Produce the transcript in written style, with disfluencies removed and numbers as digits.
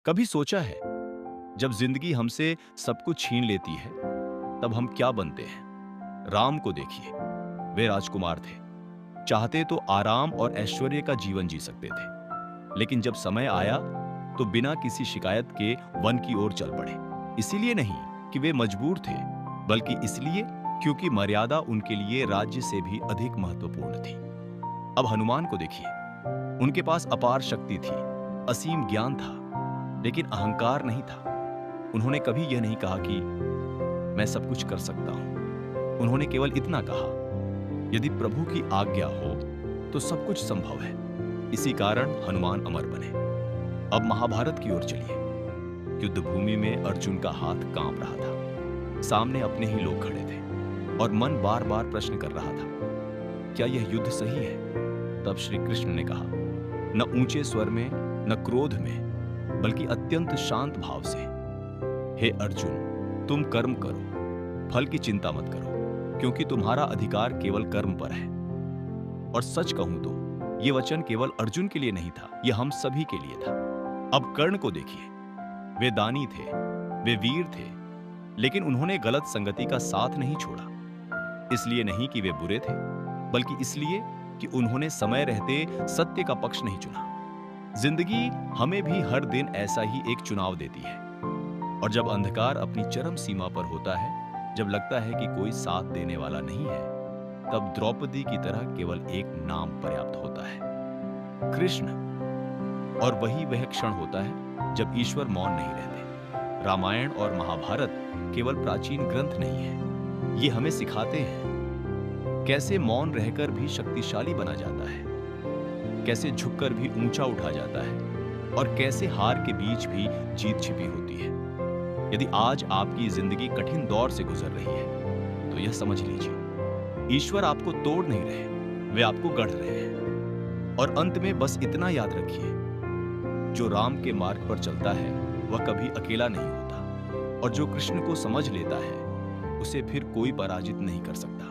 कभी सोचा है, जब जिंदगी हमसे सब कुछ छीन लेती है तब हम क्या बनते हैं? राम को देखिए। वे राजकुमार थे, चाहते तो आराम और ऐश्वर्य का जीवन जी सकते थे, लेकिन जब समय आया तो बिना किसी शिकायत के वन की ओर चल पड़े। इसीलिए नहीं कि वे मजबूर थे, बल्कि इसलिए क्योंकि मर्यादा उनके लिए राज्य से भी अधिक महत्वपूर्ण थी। अब हनुमान को देखिए। उनके पास अपार शक्ति थी, असीम ज्ञान था, लेकिन अहंकार नहीं था। उन्होंने कभी यह नहीं कहा कि मैं सब कुछ कर सकता हूं। उन्होंने केवल इतना कहा, यदि प्रभु की आज्ञा हो तो सब कुछ संभव है। इसी कारण हनुमान अमर बने। अब महाभारत की ओर चलिए। युद्ध भूमि में अर्जुन का हाथ कांप रहा था। सामने अपने ही लोग खड़े थे और मन बार बार प्रश्न कर रहा था, क्या यह युद्ध सही है? तब श्री कृष्ण ने कहा, न ऊंचे स्वर में न क्रोध में, बल्कि अत्यंत शांत भाव से, हे अर्जुन, तुम कर्म करो, फल की चिंता मत करो, क्योंकि तुम्हारा अधिकार केवल कर्म पर है। और सच कहूं तो यह वचन केवल अर्जुन के लिए नहीं था, यह हम सभी के लिए था। अब कर्ण को देखिए। वे दानी थे, वे वीर थे, लेकिन उन्होंने गलत संगति का साथ नहीं छोड़ा। इसलिए नहीं कि वे बुरे थे, बल्कि इसलिए कि उन्होंने समय रहते सत्य का पक्ष नहीं चुना। जिंदगी हमें भी हर दिन ऐसा ही एक चुनाव देती है, और जब अंधकार अपनी चरम सीमा पर होता है, जब लगता है कि कोई साथ देने वाला नहीं है, तब द्रौपदी की तरह केवल एक नाम पर्याप्त होता है, कृष्ण। और वही वह क्षण होता है जब ईश्वर मौन नहीं रहते। रामायण और महाभारत केवल प्राचीन ग्रंथ नहीं है, ये हमें सिखाते हैं कैसे मौन रहकर भी शक्तिशाली बना जाता है, कैसे झुककर भी ऊंचा उठा जाता है, और कैसे हार के बीच भी जीत छिपी होती है। यदि आज आपकी जिंदगी कठिन दौर से गुजर रही है, तो यह समझ लीजिए, ईश्वर आपको तोड़ नहीं रहे, वे आपको गढ़ रहे हैं। और अंत में बस इतना याद रखिए, जो राम के मार्ग पर चलता है वह कभी अकेला नहीं होता, और जो कृष्ण को समझ लेता है उसे फिर कोई पराजित नहीं कर सकता।